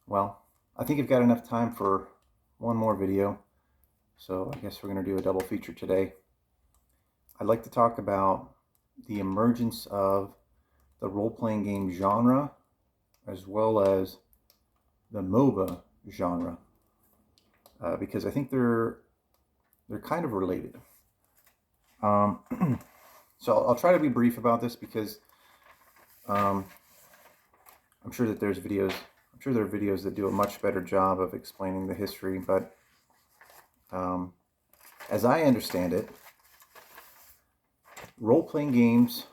Well, I think I've got enough time for one more video, so I guess we're going to do a double feature today. I'd like to talk about the emergence of the role-playing game genre as well as the MOBA genre, because I think they're kind of related. So I'll try to be brief about this because I'm sure that there's videos. I'm sure there are videos that do a much better job of explaining the history, but as I understand it, role-playing games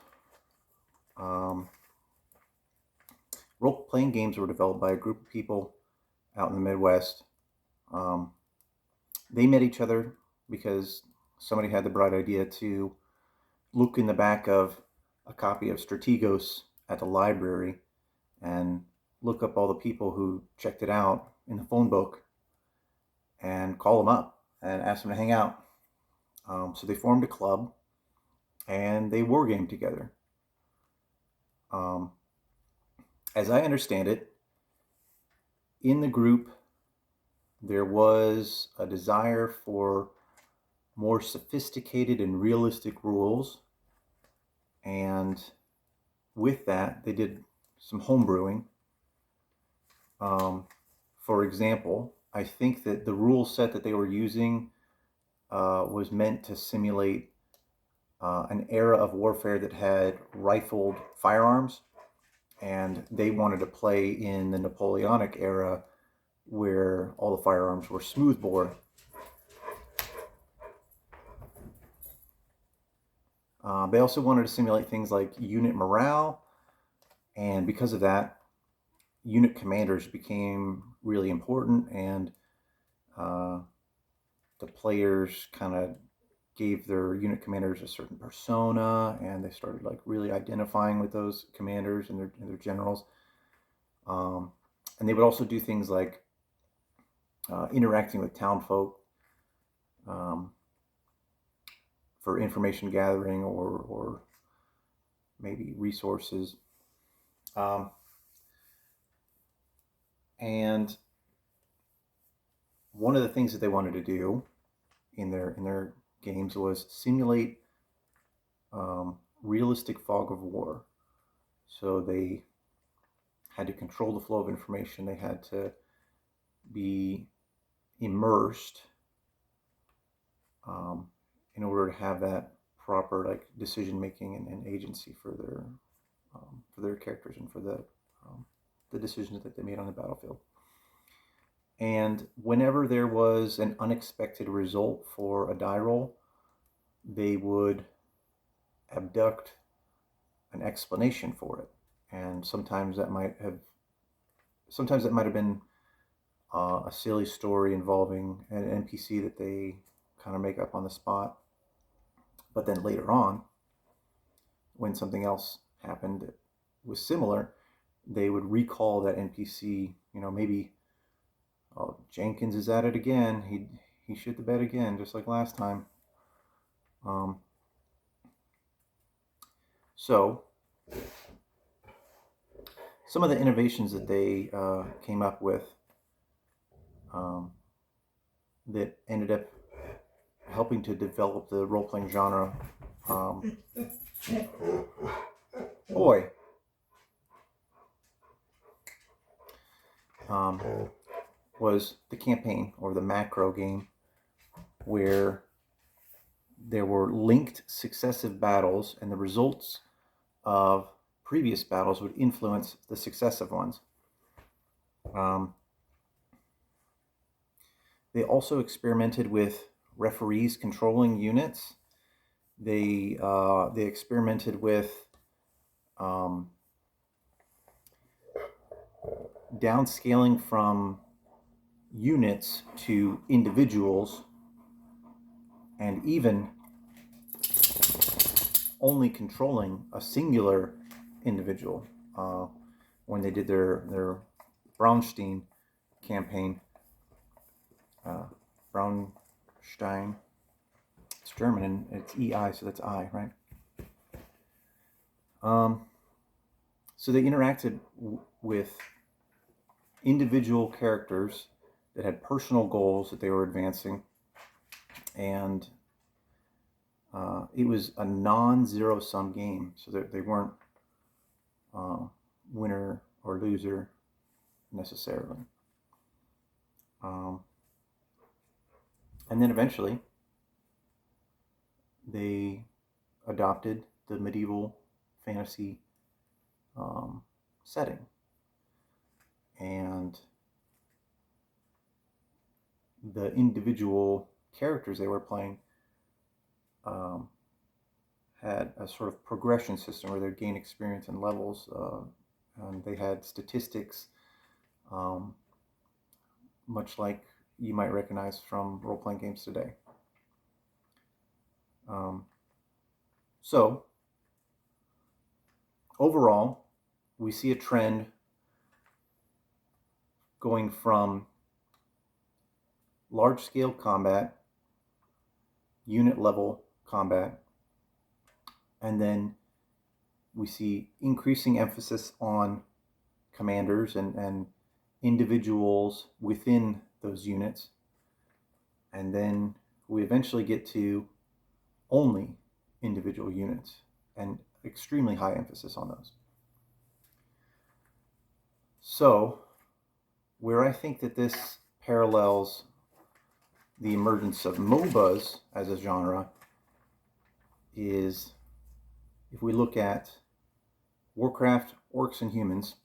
role-playing games were developed by a group of people out in the Midwest. They met each other because somebody had the bright idea to look in the back of a copy of Strategos at the library and look up all the people who checked it out in the phone book and call them up and ask them to hang out. So they formed a club and they wargamed together. As I understand it, in the group, there was a desire for more sophisticated and realistic rules. And with that, they did some homebrewing. For example, I think that the rule set that they were using was meant to simulate an era of warfare that had rifled firearms, and they wanted to play in the Napoleonic era where all the firearms were smoothbore. They also wanted to simulate things like unit morale, and because of that, unit commanders became really important, and the players kind of gave their unit commanders a certain persona, and they started like really identifying with those commanders and their generals. And they would also do things like interacting with townfolk for information gathering or maybe resources. And one of the things that they wanted to do in their games was simulate realistic fog of war. So they had to control the flow of information. They had to be immersed in order to have that proper like decision making and agency for their characters and for the decisions that they made on the battlefield. And whenever there was an unexpected result for a die roll, they would abduct an explanation for it. And sometimes that might have been a silly story involving an NPC that they kind of make up on the spot. But then later on, when something else happened that was similar, they would recall that NPC. Maybe, oh, Jenkins is at it again. He shit the bed again, just like last time. So some of the innovations that they came up with that ended up helping to develop the role-playing genre. Was the campaign or the macro game, where there were linked successive battles and the results of previous battles would influence the successive ones. They also experimented with referees controlling units. They experimented with downscaling from units to individuals, and even only controlling a singular individual. When they did their Braunstein campaign, Braunstein, it's German and it's EI, so that's I, right? So they interacted with individual characters that had personal goals that they were advancing, and it was a non-zero sum game, so that they weren't winner or loser necessarily. And then eventually they adopted the medieval fantasy setting, and the individual characters they were playing had a sort of progression system where they'd gain experience and levels, and they had statistics, much like you might recognize from role-playing games today. So overall, we see a trend going from large-scale combat, unit-level combat, and then we see increasing emphasis on commanders and individuals within those units, and then we eventually get to only individual units and extremely high emphasis on those. So where I think that this parallels the emergence of MOBAs as a genre is if we look at Warcraft, Orcs and Humans.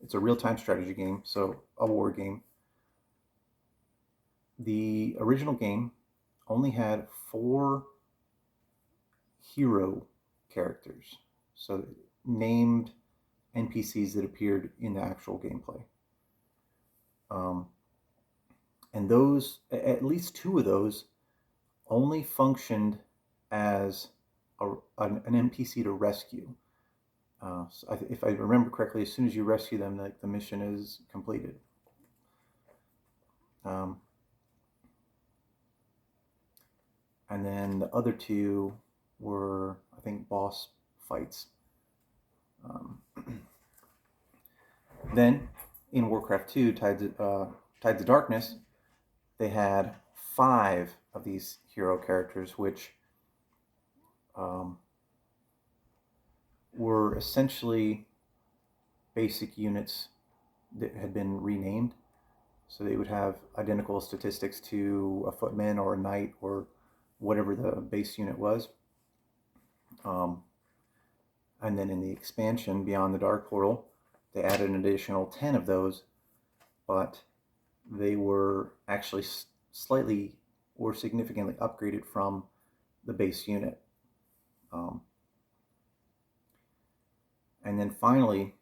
It's a real-time strategy game, so a war game. The original game only had 4 hero characters, so named NPCs that appeared in the actual gameplay. And those, at least 2 of those, only functioned as an NPC to rescue. So if I remember correctly, as soon as you rescue them, the mission is completed. And then the other 2 were, I think, boss fights. Then in Warcraft 2, Tides of Darkness, they had 5 of these hero characters, which were essentially basic units that had been renamed. So they would have identical statistics to a footman or a knight or whatever the base unit was. And then in the expansion, Beyond the Dark Portal, they added an additional 10 of those, but they were actually slightly or significantly upgraded from the base unit. And then finally,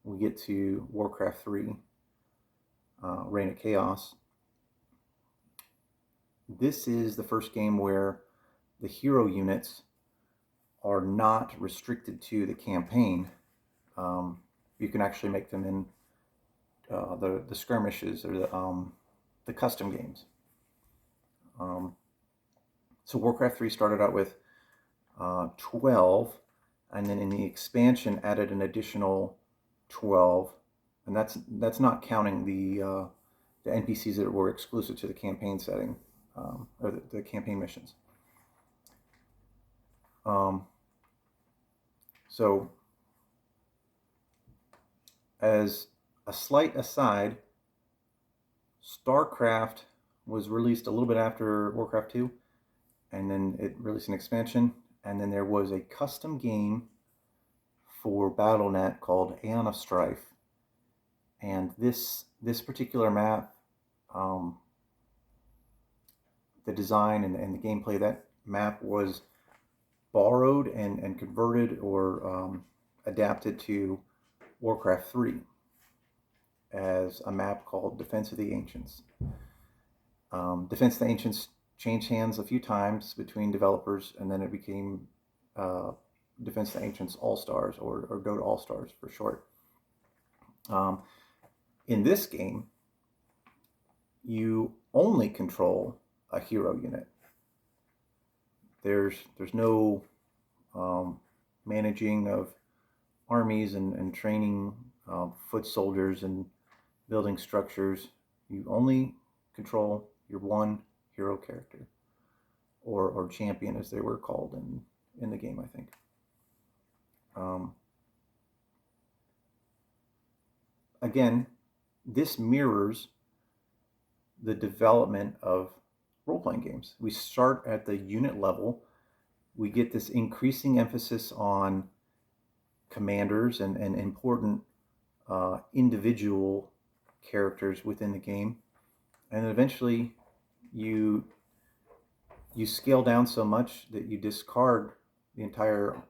we get to Warcraft 3, Reign of Chaos. This is the first game where the hero units are not restricted to the campaign. You can actually make them in the skirmishes or the custom games. So Warcraft 3 started out with 12, and then in the expansion added an additional 12, and that's not counting the NPCs that were exclusive to the campaign setting, or the campaign missions. So as a slight aside, StarCraft was released a little bit after Warcraft 2, and then it released an expansion, and then there was a custom game for BattleNet called Aeon of Strife. And this particular map, the design and the gameplay of that map was borrowed and converted or adapted to Warcraft 3 as a map called Defense of the Ancients. Defense of the Ancients changed hands a few times between developers, and then it became Defense of the Ancients All-Stars, or Dota All-Stars for short. In this game, you only control a hero unit. There's no managing of armies and training foot soldiers and building structures. You only control your one hero character, or champion as they were called in the game, I think. Um, Again, this mirrors the development of role-playing games. We start at the unit level. We get this increasing emphasis on commanders and important individual characters within the game, and then eventually you scale down so much that you discard the entire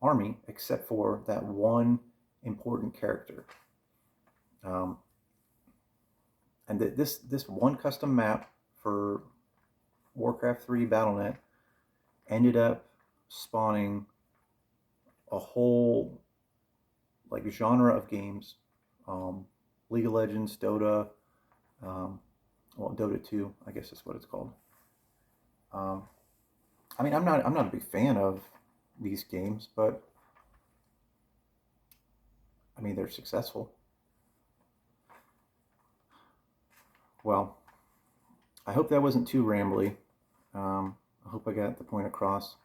army except for that one important character. And this one custom map for Warcraft 3 BattleNet ended up spawning a whole like genre of games. League of Legends, Dota, well, Dota 2, I guess is what it's called. I mean, I'm not a big fan of these games, but I mean, they're successful. Well, I hope that wasn't too rambly. I hope I got the point across.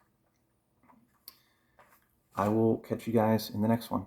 I will catch you guys in the next one.